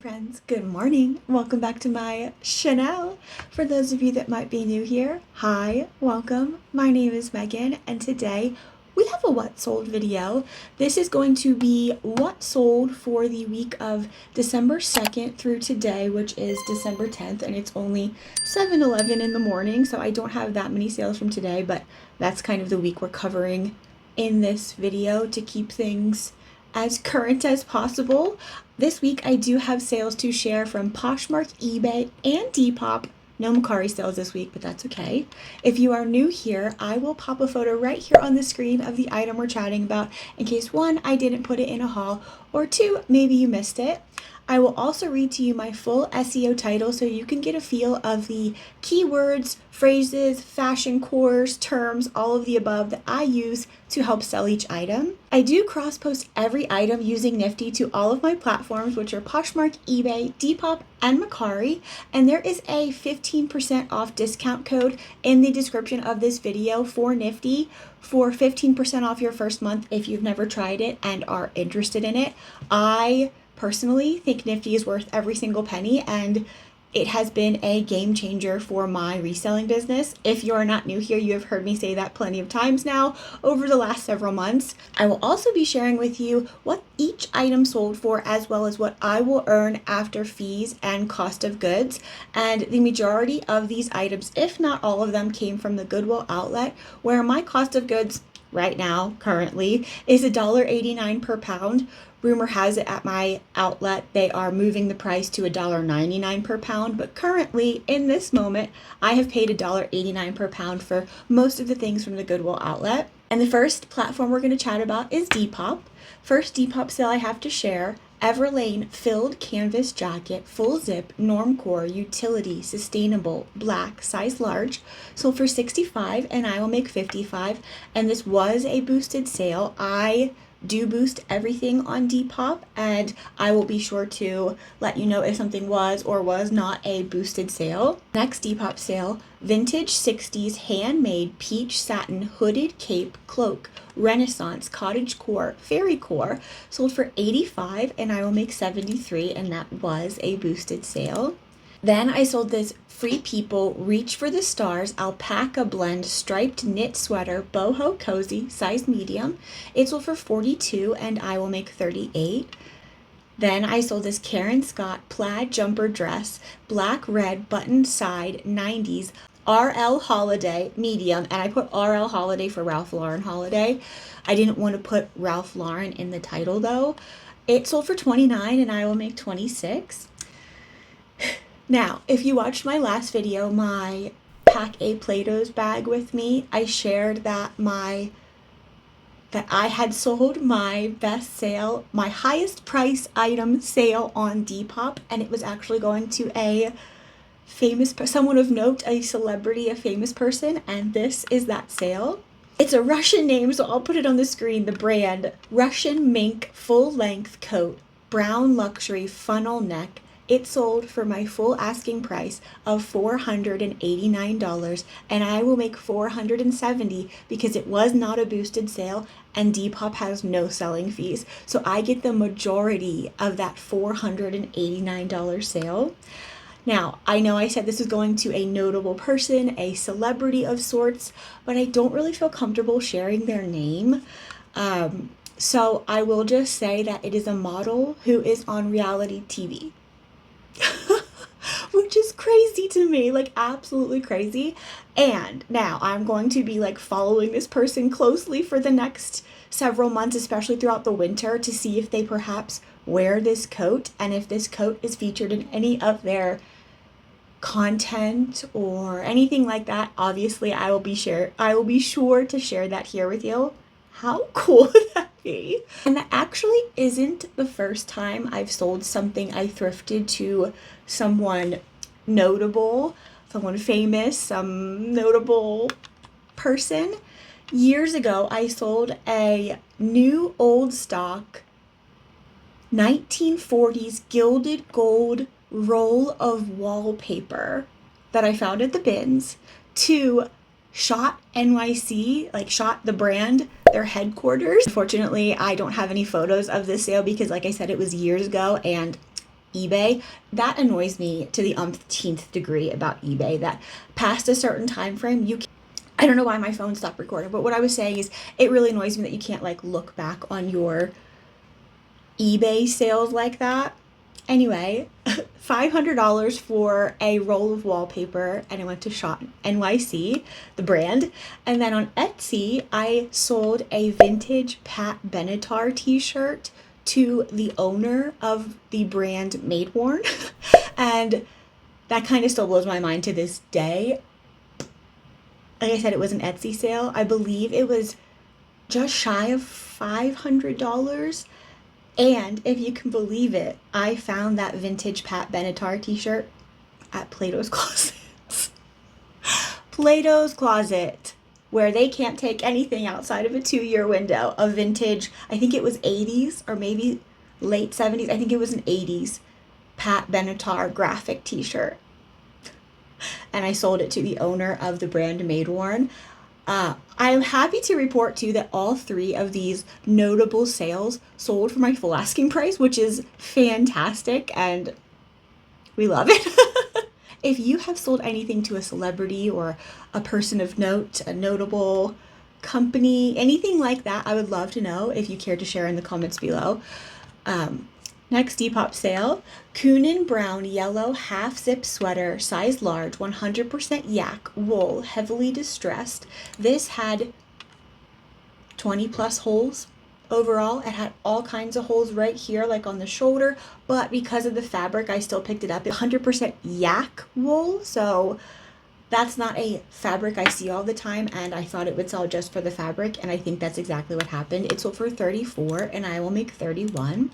Friends, good morning. Welcome back to my channel. For those of you that might be new here, hi, welcome. My name is Megan, and today we have a what sold video. This is going to be what sold for the week of December 2nd through today, which is December 10th, and it's only 7:11 in the morning, so I don't have that many sales from today, but that's kind of the week we're covering in this video to keep things as current as possible. This week I do have sales to share from Poshmark, eBay, and Depop. No Macari sales this week, but that's okay. If you are new here, I will pop a photo right here on the screen of the item we're chatting about in case one, I didn't put it in a haul, or two, maybe you missed it. I will also read to you my full SEO title so you can get a feel of the keywords, phrases, fashion cores, terms, all of the above that I use to help sell each item. I do cross-post every item using NIFTY to all of my platforms, which are Poshmark, eBay, Depop, and Macari, and there is a 15% off discount code in the description of this video for NIFTY for 15% off your first month if you've never tried it and are interested in it. I personally think NIFTY is worth every single penny, and it has been a game changer for my reselling business. If you're not new here, you have heard me say that plenty of times now over the last several months. I will also be sharing with you what each item sold for, as well as what I will earn after fees and cost of goods. And the majority of these items, if not all of them, came from the Goodwill outlet, where my cost of goods right now, currently, is $1.89 per pound. Rumor has it at my outlet they are moving the price to $1.99 per pound, but currently in this moment I have paid $1.89 per pound for most of the things from the Goodwill outlet. And the first platform we're going to chat about is Depop. First Depop sale I have to share: Everlane filled canvas jacket, full zip, normcore, utility, sustainable, black, size large, sold for $65 and I will make $55. And this was a boosted sale. I do boost everything on Depop, and I will be sure to let you know if something was or was not a boosted sale. Next Depop sale: vintage 60s handmade peach satin hooded cape cloak, Renaissance cottage core, fairy core, sold for $85 and I will make $73, and that was a boosted sale. Then I sold this Free People Reach for the Stars alpaca blend striped knit sweater, boho cozy, size medium. It sold for $42 and I will make $38. Then I sold this Karen Scott plaid jumper dress, black red button side 90s RL Holiday medium, and I put RL Holiday for Ralph Lauren Holiday. I didn't want to put Ralph Lauren in the title though. It sold for $29 and I will make $26. Now, if you watched my last video, my Pack A Plato's bag with me, I shared that I had sold my best sale, my highest price item sale on Depop, and it was actually going to a famous, someone of note, a celebrity, a famous person, and this is that sale. It's a Russian name, so I'll put it on the screen. The brand: Russian mink full length coat, brown luxury funnel neck. It sold for my full asking price of $489, and I will make $470 because it was not a boosted sale and Depop has no selling fees. So I get the majority of that $489 sale. Now, I know I said this was going to a notable person, a celebrity of sorts, but I don't really feel comfortable sharing their name. So I will just say that it is a model who is on reality TV. Which is crazy to me, like absolutely crazy. And now I'm going to be like following this person closely for the next several months, especially throughout the winter, to see if they perhaps wear this coat and if this coat is featured in any of their content or anything like that. Obviously I will be sure to share that here with you. How cool would that be? And that actually isn't the first time I've sold something I thrifted to someone notable, someone famous, some notable person. Years ago, I sold a new old stock 1940s gilded gold roll of wallpaper that I found at the bins to Shot NYC, like Shot the brand, their headquarters. Unfortunately, I don't have any photos of this sale because, like I said, it was years ago and eBay. That annoys me to the umpteenth degree about eBay, that past a certain time frame, I don't know why my phone stopped recording, but what I was saying is it really annoys me that you can't like look back on your eBay sales like that. Anyway, $500 for a roll of wallpaper, and I went to Shop NYC, the brand. And then on Etsy, I sold a vintage Pat Benatar t-shirt to the owner of the brand Made Worn. And that kind of still blows my mind to this day. Like I said, it was an Etsy sale. I believe it was just shy of $500. And if you can believe it, I found that vintage Pat Benatar t-shirt at Plato's Closet. Plato's Closet, where they can't take anything outside of a 2-year window. A vintage, I think it was 80s or maybe late 70s. I think it was an 80s Pat Benatar graphic t-shirt. And I sold it to the owner of the brand Made Worn. I'm happy to report too that all 3 of these notable sales sold for my full asking price, which is fantastic, and we love it. If you have sold anything to a celebrity or a person of note, a notable company, anything like that, I would love to know if you care to share in the comments below. Next Depop sale, Coonan Brown Yellow Half Zip Sweater, size large, 100% yak, wool, heavily distressed. This had 20 plus holes overall. It had all kinds of holes right here, like on the shoulder, but because of the fabric, I still picked it up. It's 100% yak wool, so that's not a fabric I see all the time, and I thought it would sell just for the fabric, and I think that's exactly what happened. It sold for $34, and I will make $31.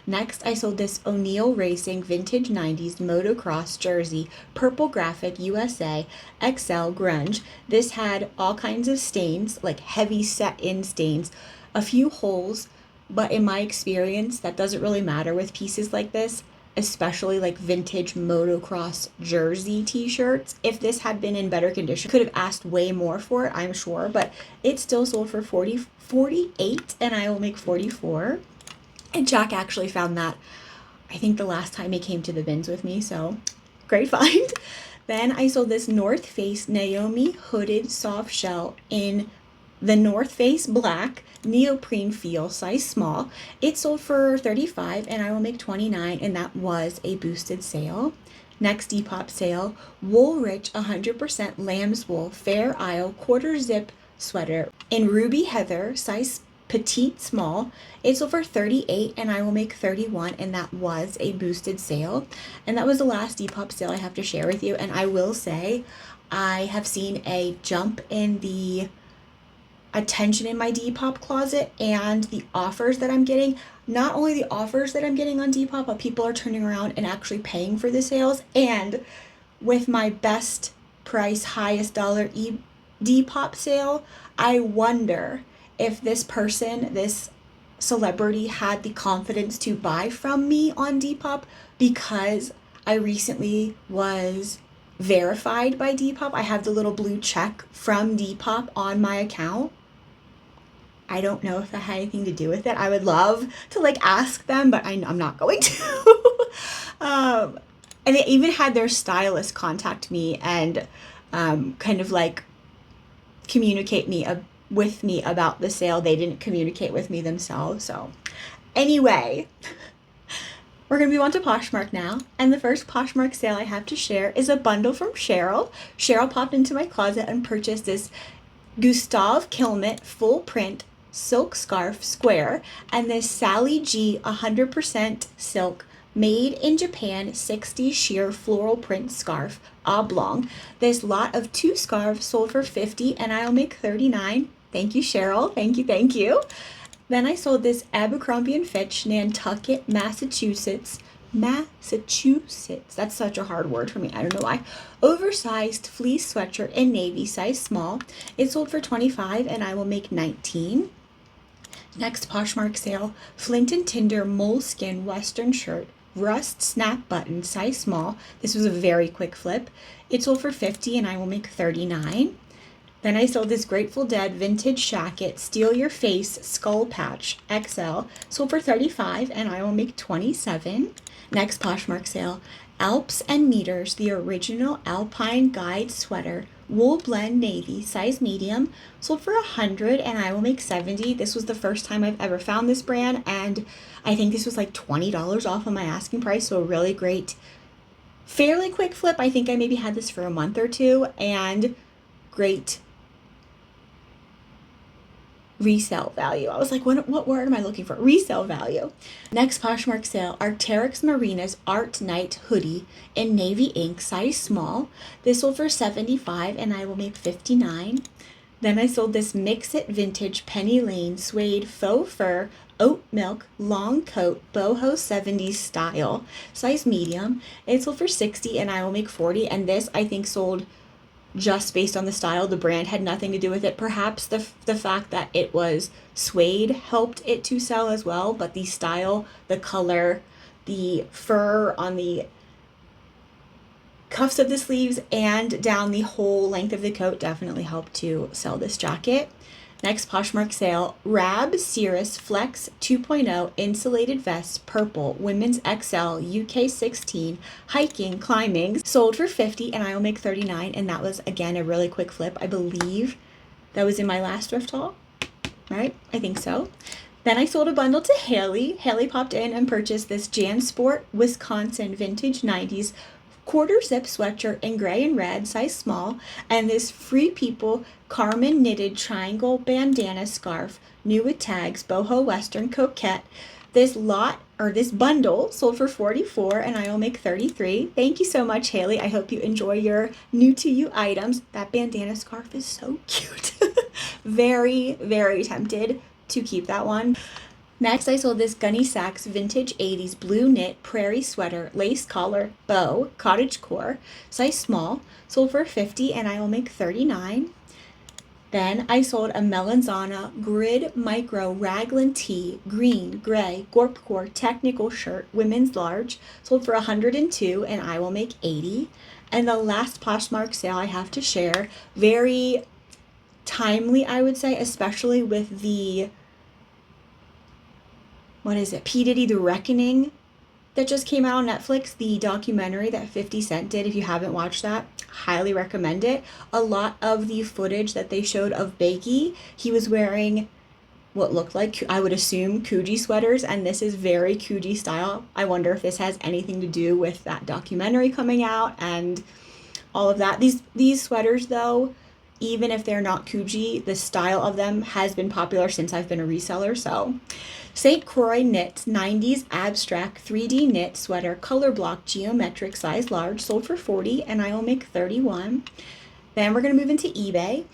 Next, I sold this O'Neill Racing Vintage 90s Motocross jersey, purple graphic, USA, XL grunge. This had all kinds of stains, like heavy set-in stains, a few holes, but in my experience, that doesn't really matter with pieces like this, especially like vintage motocross jersey t-shirts. If this had been in better condition, could have asked way more for it, I'm sure, but it still sold for $48, and I will make $44. And Jack actually found that, I think, the last time he came to the bins with me, so great find. Then I sold this North Face Naomi hooded soft shell in the North Face black neoprene feel, size small. It sold for $35, and I will make $29, and that was a boosted sale. Next Depop sale, Woolrich 100% lamb's wool Fair Isle quarter zip sweater in ruby heather, size petite small. It sold for $38, and I will make $31, and that was a boosted sale. And that was the last Depop sale I have to share with you. And I will say I have seen a jump in the attention in my Depop closet and the offers that I'm getting. Not only the offers that I'm getting on Depop, but people are turning around and actually paying for the sales. And with my best price, highest dollar Depop sale, I wonder if this person, this celebrity, had the confidence to buy from me on Depop because I recently was verified by Depop. I have the little blue check from Depop on my account. I don't know if that had anything to do with it. I would love to like ask them, but I'm not going to. And they even had their stylist contact me and kind of like communicate with me about the sale. They didn't communicate with me themselves. So anyway, we're going to move on to Poshmark now. And the first Poshmark sale I have to share is a bundle from Cheryl. Cheryl popped into my closet and purchased this Gustav Kilmet full print silk scarf square and this Sally G 100% silk made in Japan 60 sheer floral print scarf oblong. This lot of 2 scarves sold for $50, and I'll make $39. Thank you, Cheryl. Thank you, thank you. Then I sold this Abercrombie & Fitch Nantucket, Massachusetts. That's such a hard word for me. I don't know why. Oversized fleece sweatshirt in navy, size small. It sold for $25, and I will make $19. Next Poshmark sale, Flint & Tinder moleskin western shirt, rust snap button, size small. This was a very quick flip. It sold for $50, and I will make $39. Then I sold this Grateful Dead vintage shacket, Steal Your Face skull patch XL, sold for $35, and I will make $27. Next Poshmark sale, Alps and Meters, the original Alpine Guide sweater, wool blend navy, size medium, sold for 100 and I will make 70. This was the first time I've ever found this brand, and I think this was like $20 off of my asking price, so a really great, fairly quick flip. I think I maybe had this for a month or two, and great resale value. I was like, what word am I looking for? Resale value. Next Poshmark sale, Arc'teryx Marina's Art Night hoodie in navy ink, size small. This sold for 75 and I will make 59. Then I sold this Mix It Vintage Penny Lane suede faux fur oat milk long coat boho 70s style, size medium. It sold for 60 and I will make 40. And this I think sold just based on the style. The brand had nothing to do with it. Perhaps the fact that it was suede helped it to sell as well, but the style, the color, the fur on the cuffs of the sleeves and down the whole length of the coat definitely helped to sell this jacket. Next Poshmark sale, Rab Cirrus Flex 2.0 insulated vest, purple, women's XL, UK 16, hiking, climbing, sold for 50 and I will make 39. And that was again a really quick flip. I believe that was in my last thrift haul, right? I think so. Then I sold a bundle to Haley. Haley popped in and purchased this JanSport Wisconsin vintage 90s quarter zip sweatshirt in gray and red, size small, and this Free People Carmen knitted triangle bandana scarf, new with tags, boho western coquette. This bundle sold for 44 and I will make 33. Thank you so much, Haley. I hope you enjoy your new to you items. That bandana scarf is so cute. Very, very tempted to keep that one. Next, I sold this Gunny Sacks vintage 80s blue knit prairie sweater, lace collar, bow, cottage core, size small, sold for 50 and I will make 39. Then I sold a Melanzana grid micro raglan tee, green, gray, gorpcore technical shirt, women's large, sold for 102 and I will make 80. And the last Poshmark sale I have to share, very timely, I would say, especially with the P. Diddy, The Reckoning that just came out on Netflix, the documentary that 50 Cent did. If you haven't watched that, highly recommend it. A lot of the footage that they showed of Bakey, he was wearing what looked like, I would assume, Coogee sweaters, and this is very Coogee style. I wonder if this has anything to do with that documentary coming out and all of that. These sweaters, though, even if they're not Coogee, the style of them has been popular since I've been a reseller. So St. Croix Knits 90s abstract 3D knit sweater, color block, geometric, size large, sold for 40 and I will make 31. Then we're going to move into eBay,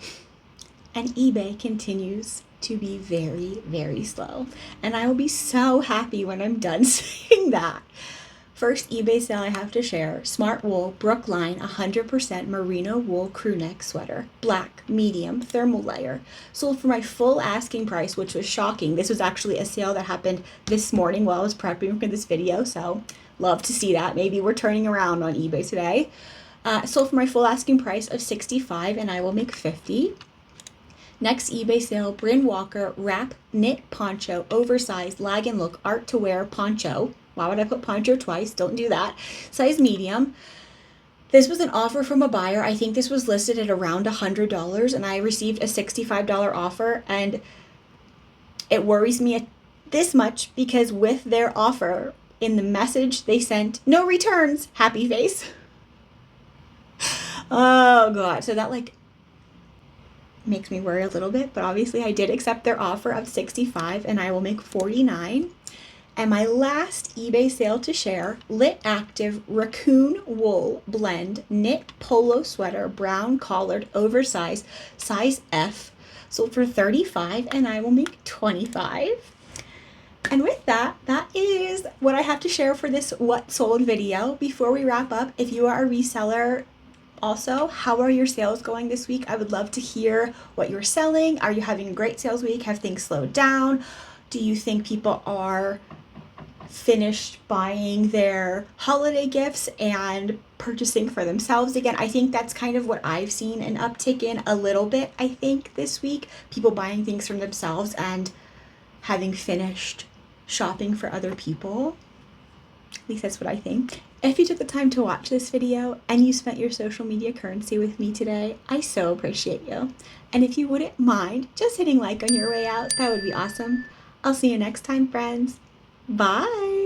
and eBay continues to be very, very slow, and I will be so happy when I'm done saying that. First eBay sale I have to share, Smart Wool Brookline 100% merino wool crew neck sweater, black, medium, thermal layer, sold for my full asking price, which was shocking. This was actually a sale that happened this morning while I was prepping for this video, so love to see that. Maybe we're turning around on eBay today. Sold for my full asking price of 65 and I will make 50. Next eBay sale, Bryn Walker wrap knit poncho, oversized lag and look art to wear poncho. Why would I put poncho twice? Don't do that. Size medium. This was an offer from a buyer. I think this was listed at around $100 and I received a $65 offer, and it worries me this much because with their offer in the message they sent, no returns, happy face. Oh God. So that makes me worry a little bit, but obviously I did accept their offer of 65 and I will make 49. And my last eBay sale to share, Lit Active raccoon wool blend knit polo sweater, brown collared, oversized, size F, sold for 35 and I will make 25. And with that, that is what I have to share for this What Sold video. Before we wrap up, if you are a reseller, also, how are your sales going this week? I would love to hear what you're selling. Are you having a great sales week? Have things slowed down? Do you think people are finished buying their holiday gifts and purchasing for themselves again? I think that's kind of what I've seen an uptick in a little bit, I think, this week. People buying things from themselves and having finished shopping for other people. At least that's what I think. If you took the time to watch this video and you spent your social media currency with me today, I so appreciate you. And if you wouldn't mind just hitting like on your way out, that would be awesome. I'll see you next time, friends. Bye!